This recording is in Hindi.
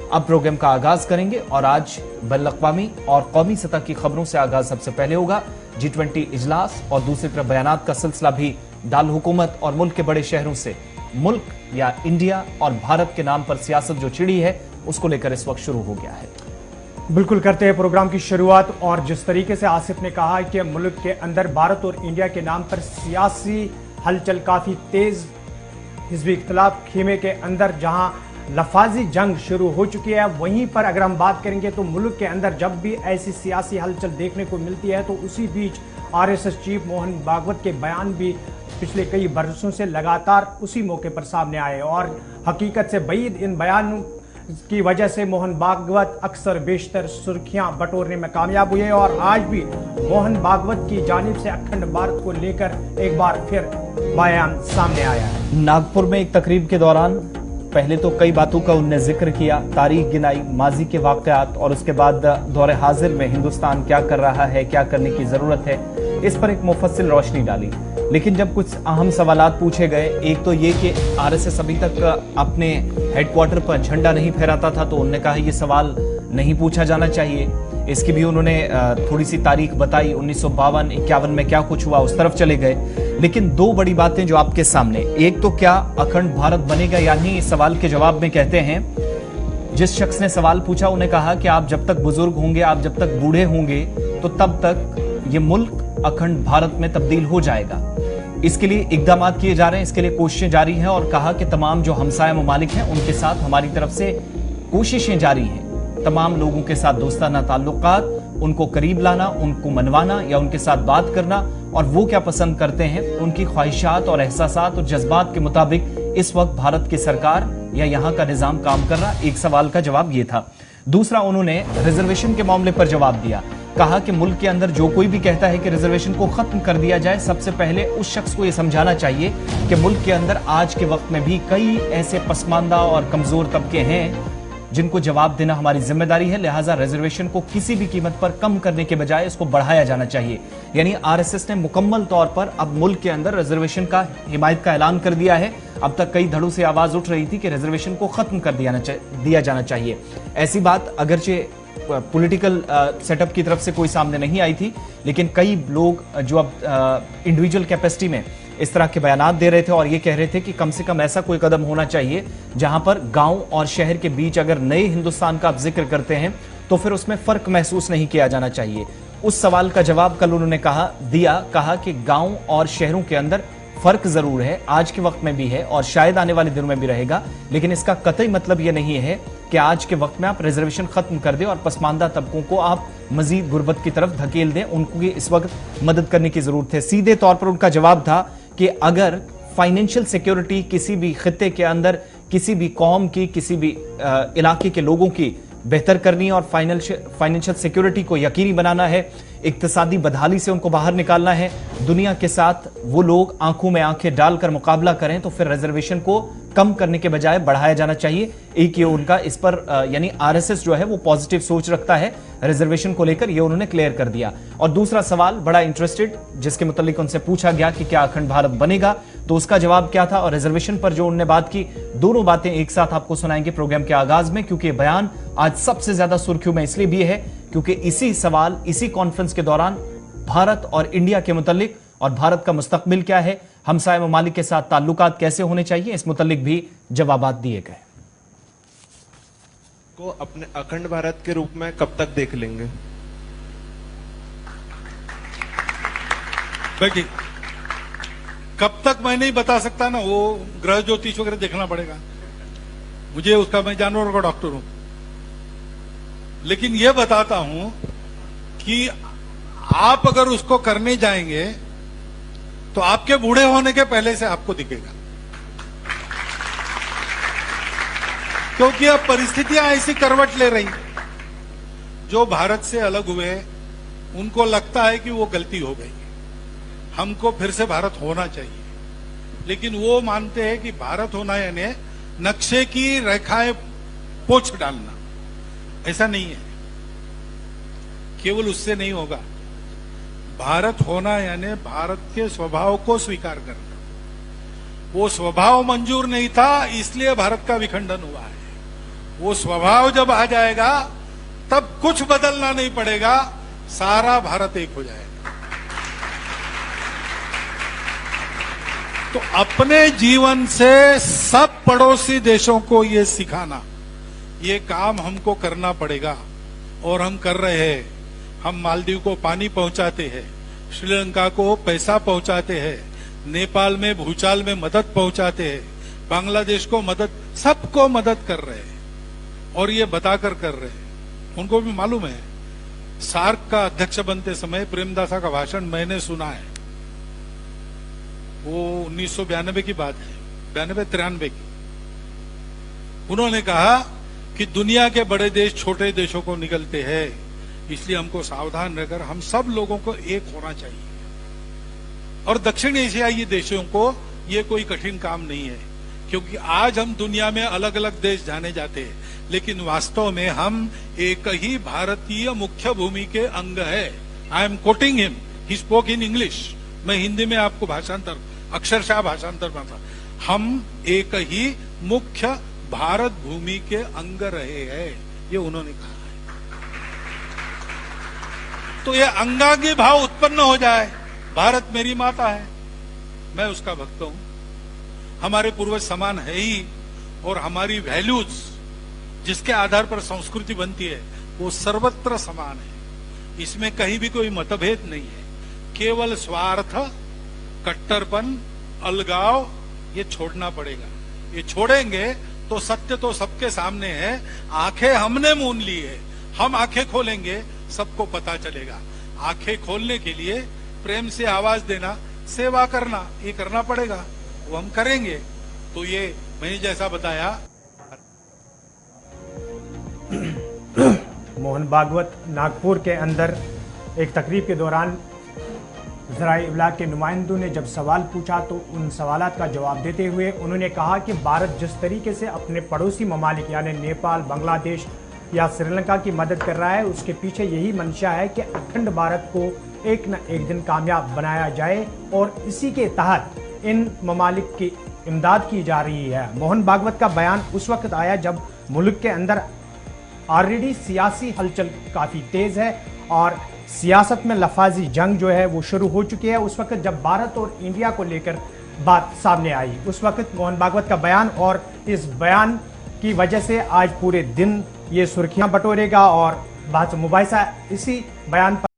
अब प्रोग्राम का आगाज करेंगे और आज बैनुल-अक़वामी और कौमी सतह की खबरों से आगाज सबसे पहले होगा। G20 इजलास और दूसरी तरफ बयानात का सिलसिला भी दारुल हुकूमत और मुल्क के बड़े शहरों से मुल्क या इंडिया और भारत के नाम पर सियासत जो छिड़ी है उसको लेकर इस वक्त शुरू हो गया है। बिल्कुल करते हैं प्रोग्राम की शुरुआत। और जिस तरीके से आसिफ ने कहा कि मुल्क के अंदर भारत और इंडिया के नाम पर सियासी हलचल काफी तेज, हिज़्बी इख्तिलाफ खेमे के अंदर जहां लफाजी जंग शुरू हो चुकी है, वहीं पर अगर हम बात करेंगे तो मुल्क के अंदर जब भी ऐसी सियासी हलचल देखने को मिलती है तो उसी बीच आरएसएस चीफ मोहन भागवत के बयान भी पिछले कई बरसों से लगातार उसी मौके पर सामने आए और हकीकत से बाइद इन बयानों की वजह से मोहन भागवत अक्सर बेशतर सुर्खियां बटोरने में कामयाब हुए और आज भी मोहन भागवत की जानिब से अखंड भारत को लेकर एक बार फिर बयान सामने आया है। नागपुर में एक तकरीब के दौरान पहले तो कई बातों का उनने जिक्र किया, तारीख गिनाई, माजी के वाकयात और उसके बाद दौरे हाजिर में हिंदुस्तान क्या कर रहा है, क्या करने की जरूरत है, इस पर एक मुफस्सिल रोशनी डाली। लेकिन जब कुछ अहम सवालात पूछे गए, एक तो ये कि आरएसएस अभी तक अपने हेडक्वार्टर पर झंडा नहीं फहराता था, तो उन्होंने कहा ये सवाल नहीं पूछा जाना चाहिए। इसकी भी उन्होंने थोड़ी सी तारीख बताई, 1952-51 में क्या कुछ हुआ, उस तरफ चले गए। लेकिन दो बड़ी बातें जो आपके सामने, एक तो क्या अखंड भारत बनेगा या नहीं, इस सवाल के जवाब में कहते हैं, जिस शख्स ने सवाल पूछा उन्हें कहा कि आप जब तक बुजुर्ग होंगे, आप जब तक बूढ़े होंगे, तो तब तक ये मुल्क अखंड भारत में तब्दील हो जाएगा। इसके लिए इकदाम किए जा रहे हैं, इसके लिए कोशिशें जारी हैं और कहा कि तमाम जो हमसाया ममालिक हैं उनके साथ हमारी तरफ से कोशिशें जारी हैं, तमाम लोगों के साथ दोस्ताना ताल्लुकात, उनको करीब लाना, उनको मनवाना या उनके साथ बात करना और वो क्या पसंद करते हैं, उनकी ख्वाहिशात और एहसासात और जज्बात के मुताबिक इस वक्त भारत की सरकार या यहाँ का निजाम काम कर रहा। एक सवाल का जवाब ये था। दूसरा, उन्होंने रिजर्वेशन के मामले पर जवाब दिया, कहा कि मुल्क के अंदर जो कोई भी कहता है कि रिजर्वेशन को खत्म कर दिया जाए, सबसे पहले उस शख्स को यह समझाना चाहिए कि मुल्क के अंदर आज के वक्त में भी कई ऐसे पसमानदा और कमजोर तबके हैं जिनको जवाब देना हमारी जिम्मेदारी है। लिहाजा रिजर्वेशन को किसी भी कीमत पर कम करने के बजाय इसको बढ़ाया जाना चाहिए। यानी आरएसएस ने मुकम्मल तौर पर अब मुल्क के अंदर रिजर्वेशन का हिमायत का ऐलान कर दिया है। अब तक कई धड़ों से आवाज उठ रही थी कि रिजर्वेशन को खत्म कर दिया जाना चाहिए। ऐसी बात अगरचे पॉलिटिकल सेटअप की तरफ से कोई सामने नहीं आई थी, लेकिन कई लोग जो अब इंडिविजुअल कैपेसिटी में इस तरह के बयानात दे रहे थे और ये कह रहे थे कि कम से कम ऐसा कोई कदम होना चाहिए जहां पर गांव और शहर के बीच अगर नए हिंदुस्तान का आप जिक्र करते हैं तो फिर उसमें फर्क महसूस नहीं किया जाना चाहिए। उस सवाल का जवाब कल उन्होंने कहा कि गांव और शहरों के अंदर फर्क जरूर है, आज के वक्त में भी है और शायद आने वाले दिनों में भी रहेगा, लेकिन इसका कतई मतलब यह नहीं है कि आज के वक्त में आप रिजर्वेशन खत्म कर दें और पसमानदा तबकों को आप मजीद गुर्बत की तरफ धकेल दें। उनको इस वक्त मदद करने की जरूरत है। सीधे तौर पर उनका जवाब था कि अगर फाइनेंशियल सिक्योरिटी किसी भी खित्ते के अंदर, किसी भी कौम की, किसी भी इलाके के लोगों की बेहतर करनी है और फाइनेंशियल सिक्योरिटी को यकीनी बनाना है, इक्तिसादी बदहाली से उनको बाहर निकालना है, दुनिया के साथ वो लोग आंखों में आंखें डालकर मुकाबला करें, तो फिर रिजर्वेशन को कम करने के बजाय बढ़ाया जाना चाहिए। एक ये उनका इस पर यानी आरएसएस जो है वो पॉजिटिव सोच रखता है रिजर्वेशन को लेकर, ये उन्होंने क्लियर कर दिया। और दूसरा सवाल बड़ा इंटरेस्टेड, जिसके मुतालिक उनसे पूछा गया कि क्या अखंड भारत बनेगा, तो उसका जवाब क्या था और रिजर्वेशन पर जो उन्होंने बात की, दोनों बातें एक साथ आपको सुनाएंगे प्रोग्राम के आगाज में, क्योंकि बयान आज सबसे ज्यादा सुर्खियों में इसलिए भी है क्योंकि इसी सवाल, इसी कॉन्फ्रेंस के दौरान भारत और इंडिया के मुतालिक और भारत का मुस्तकबिल क्या है, हमसाया ममालिक के साथ ताल्लुकात कैसे होने चाहिए, इस मुतालिक भी जवाबात दिए गए। को अपने अखंड भारत के रूप में कब तक देख लेंगे? बेटी, कब तक मैं नहीं बता सकता ना, वो ग्रह ज्योतिष वगैरह देखना पड़ेगा मुझे, उसका मैं जानवरों का डॉक्टर हूं। लेकिन यह बताता हूं कि आप अगर उसको करने जाएंगे तो आपके बूढ़े होने के पहले से आपको दिखेगा, क्योंकि अब परिस्थितियां ऐसी करवट ले रही। जो भारत से अलग हुए उनको लगता है कि वो गलती हो गई, हमको फिर से भारत होना चाहिए, लेकिन वो मानते हैं कि भारत होना यानी नक्शे की रेखाएं पोंछ डालना। ऐसा नहीं है, केवल उससे नहीं होगा। भारत होना यानी भारत के स्वभाव को स्वीकार करना। वो स्वभाव मंजूर नहीं था, इसलिए भारत का विखंडन हुआ है। वो स्वभाव जब आ जाएगा तब कुछ बदलना नहीं पड़ेगा, सारा भारत एक हो जाएगा। तो अपने जीवन से सब पड़ोसी देशों को ये सिखाना, ये काम हमको करना पड़ेगा और हम कर रहे हैं। हम मालदीव को पानी पहुंचाते हैं, श्रीलंका को पैसा पहुंचाते हैं, नेपाल में भूचाल में मदद पहुंचाते हैं, बांग्लादेश को मदद, सबको मदद कर रहे हैं और ये बताकर कर रहे हैं। उनको भी मालूम है। सार्क का अध्यक्ष बनते समय प्रेमदासा का भाषण मैंने सुना है, वो 1992 की बात है, 92-93 की। उन्होंने कहा कि दुनिया के बड़े देश छोटे देशों को निगलते हैं, इसलिए हमको सावधान रहकर हम सब लोगों को एक होना चाहिए। और दक्षिण एशियाई देशों को ये कोई कठिन काम नहीं है, क्योंकि आज हम दुनिया में अलग अलग देश जाने जाते हैं, लेकिन वास्तव में हम एक ही भारतीय मुख्य भूमि के अंग है। I am quoting him, he spoke in English. मैं हिंदी में आपको भाषांतर, अक्षरशः भाषांतर करता। हम एक ही मुख्य भारत भूमि के अंग रहे हैं, ये उन्होंने कहा है। तो ये अंगांगी भाव उत्पन्न हो जाए, भारत मेरी माता है, मैं उसका भक्त हूं, हमारे पूर्वज समान है ही, और हमारी वैल्यूज जिसके आधार पर संस्कृति बनती है वो सर्वत्र समान है। इसमें कहीं भी कोई मतभेद नहीं है। केवल स्वार्थ, कट्टरपन, अलगाव ये छोड़ना पड़ेगा। ये छोड़ेंगे तो सत्य तो सबके सामने है। आंखें हमने मूंद ली है, हम आंखें खोलेंगे सबको पता चलेगा। आंखें खोलने के लिए प्रेम से आवाज देना, सेवा करना, ये करना पड़ेगा, वो हम करेंगे। तो ये मैंने जैसा बताया। मोहन भागवत नागपुर के अंदर एक तकरीब के दौरान ज़राए इब्लाग के नुमाइंदों ने जब सवाल पूछा तो उन सवालात का जवाब देते हुए उन्होंने कहा कि भारत जिस तरीके से अपने पड़ोसी ममालिक यानी नेपाल, बांग्लादेश या श्रीलंका की मदद कर रहा है, उसके पीछे यही मंशा है कि अखंड भारत को एक न एक दिन कामयाब बनाया जाए और इसी के तहत इन ममालिक की इमदाद की जा रही है। मोहन भागवत का बयान उस वक्त आया जब मुल्क के अंदर ऑलरेडी सियासी हलचल काफ़ी तेज़ है और सियासत में लफाजी जंग जो है वो शुरू हो चुकी है। उस वक्त जब भारत और इंडिया को लेकर बात सामने आई, उस वक्त मोहन भागवत का बयान, और इस बयान की वजह से आज पूरे दिन ये सुर्खियां बटोरेगा और बात मुबाहिसा इसी बयान पर